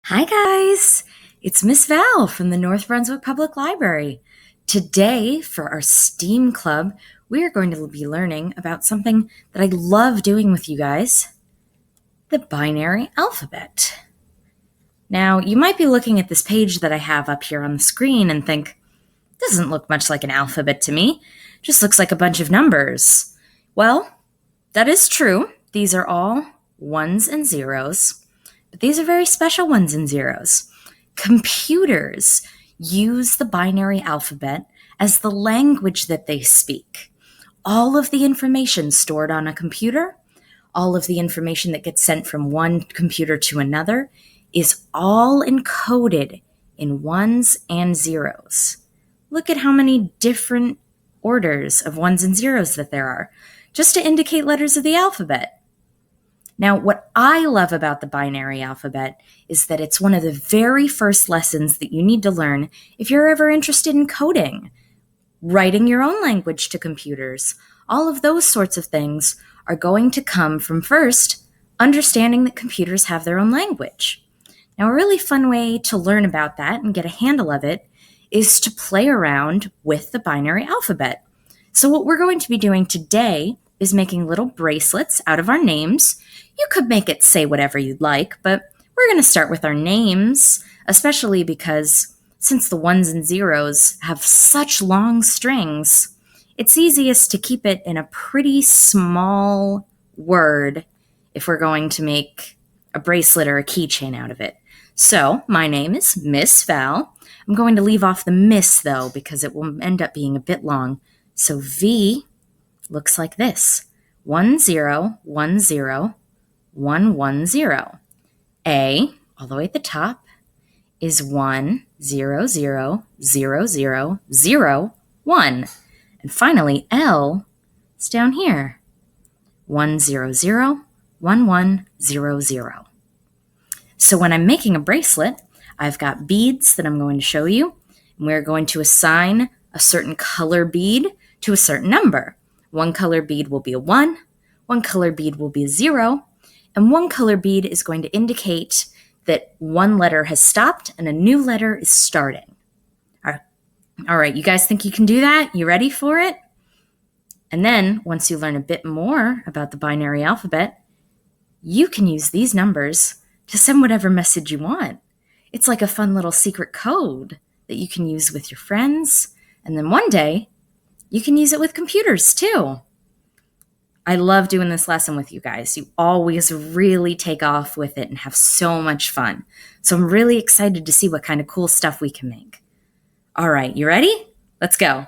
Hi guys, it's Miss Val from the North Brunswick Public Library. Today, for our STEAM Club, we are going to be learning about something that I love doing with you guys, the binary alphabet. Now, you might be looking at this page that I have up here on the screen and think, doesn't look much like an alphabet to me, just looks like a bunch of numbers. Well, that is true. These are all ones and zeros. But these are very special ones and zeros. Computers use the binary alphabet as the language that they speak. All of the information stored on a computer, all of the information that gets sent from one computer to another, is all encoded in ones and zeros. Look at how many different orders of ones and zeros that there are, just to indicate letters of the alphabet. Now, what I love about the binary alphabet is that it's one of the very first lessons that you need to learn if you're ever interested in coding, writing your own language to computers. All of those sorts of things are going to come from first understanding that computers have their own language. Now, a really fun way to learn about that and get a handle of it is to play around with the binary alphabet. So what we're going to be doing today is making little bracelets out of our names. You could make it say whatever you'd like, but we're going to start with our names, especially because since the ones and zeros have such long strings, it's easiest to keep it in a pretty small word if we're going to make a bracelet or a keychain out of it. So my name is Miss Val. I'm going to leave off the Miss, though, because it will end up being a bit long. So V looks like this: 1 0 1 0 1 1 0. A, all the way at the top, is 1 0 0 0 0 0 1. And finally, L is down here: 1 0 0 1 1 0 0. So when I'm making a bracelet, I've got beads that I'm going to show you, and we're going to assign a certain color bead to a certain number. One color bead will be a 1, one color bead will be a 0, and one color bead is going to indicate that one letter has stopped and a new letter is starting. All right, you guys think you can do that? You ready for it? And then, once you learn a bit more about the binary alphabet, you can use these numbers to send whatever message you want. It's like a fun little secret code that you can use with your friends, and then one day, you can use it with computers too. I love doing this lesson with you guys. You always really take off with it and have so much fun. So I'm really excited to see what kind of cool stuff we can make. All right, you ready? Let's go.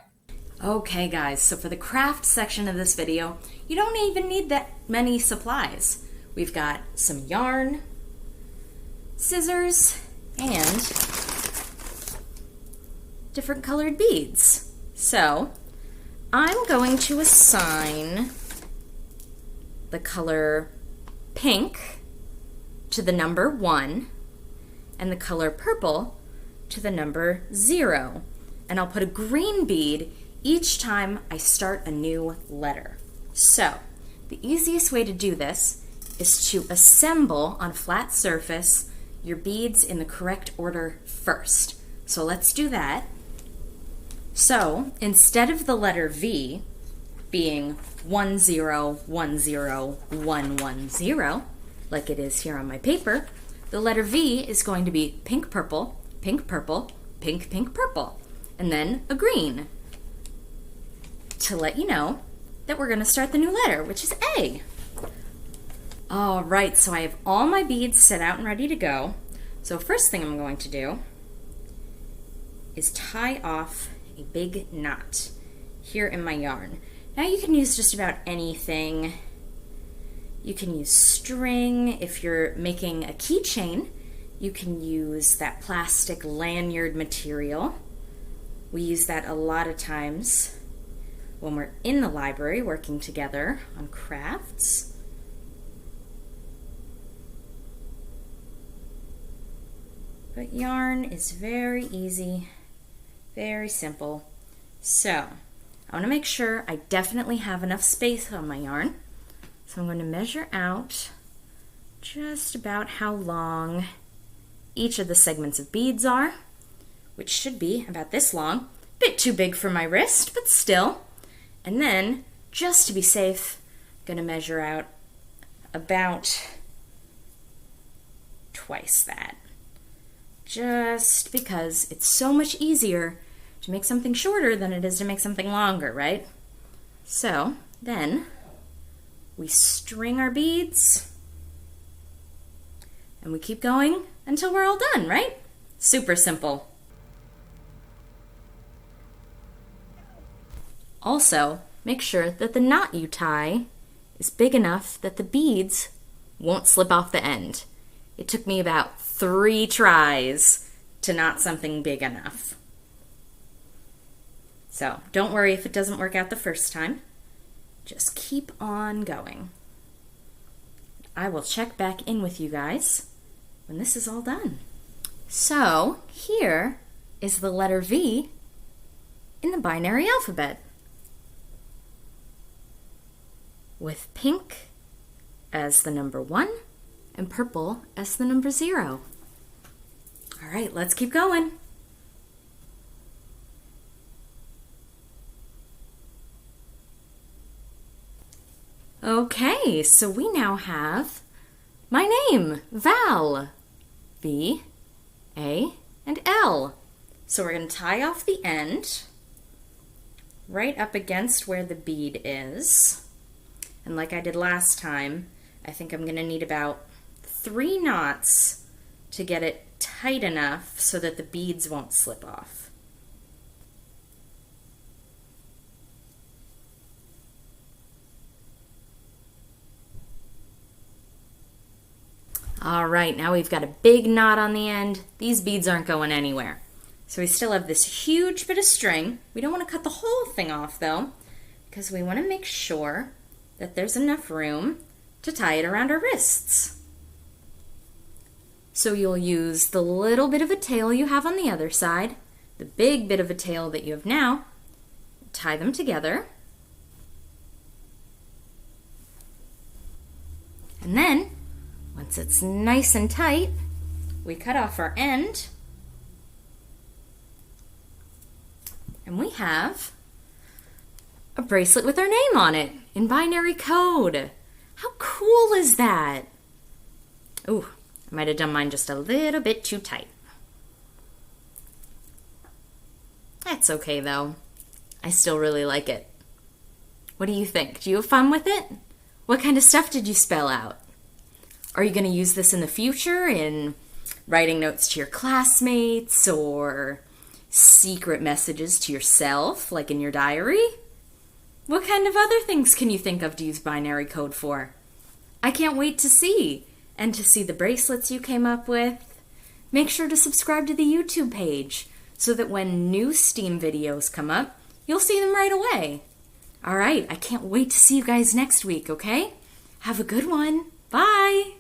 Okay, guys, so for the craft section of this video, you don't even need that many supplies. We've got some yarn, scissors, and different colored beads. So I'm going to assign the color pink to the number 1 and the color purple to the number 0. And I'll put a green bead each time I start a new letter. So the easiest way to do this is to assemble on a flat surface your beads in the correct order first. So let's do that. So instead of the letter V being 1 0 1 0 1 1 0, like it is here on my paper, the letter V is going to be pink purple, pink purple, pink pink purple, and then a green to let you know that we're going to start the new letter, which is A. All right, so I have all my beads set out and ready to go. So first thing I'm going to do is tie off a big knot here in my yarn. Now you can use just about anything. You can use string. If you're making a keychain, you can use that plastic lanyard material. We use that a lot of times when we're in the library working together on crafts. But yarn is very easy, very simple. So I want to make sure I definitely have enough space on my yarn. So I'm going to measure out just about how long each of the segments of beads are, which should be about this long. Bit too big for my wrist, but still. And then, just to be safe, I'm going to measure out about twice that. Just because it's so much easier to make something shorter than it is to make something longer, right? So, then we string our beads and we keep going until we're all done, right? Super simple. Also, make sure that the knot you tie is big enough that the beads won't slip off the end. It took me about 3 tries to knot something big enough. So don't worry if it doesn't work out the first time. Just keep on going. I will check back in with you guys when this is all done. So here is the letter V in the binary alphabet, with pink as the number 1 and purple as the number 0. All right, let's keep going. Okay, so we now have my name, Val. V, A, and L. So we're going to tie off the end right up against where the bead is. And like I did last time, I think I'm going to need about 3 knots to get it tight enough so that the beads won't slip off. All right, now we've got a big knot on the end. These beads aren't going anywhere. So we still have this huge bit of string. We don't want to cut the whole thing off though, because we want to make sure that there's enough room to tie it around our wrists. So you'll use the little bit of a tail you have on the other side, the big bit of a tail that you have now, tie them together, and then once it's nice and tight, we cut off our end, and we have a bracelet with our name on it in binary code. How cool is that? Ooh, I might have done mine just a little bit too tight. That's okay though. I still really like it. What do you think? Do you have fun with it? What kind of stuff did you spell out? Are you going to use this in the future in writing notes to your classmates or secret messages to yourself, like in your diary? What kind of other things can you think of to use binary code for? I can't wait to see. And to see the bracelets you came up with. Make sure to subscribe to the YouTube page so that when new STEAM videos come up, you'll see them right away. All right, I can't wait to see you guys next week, okay? Have a good one. Bye.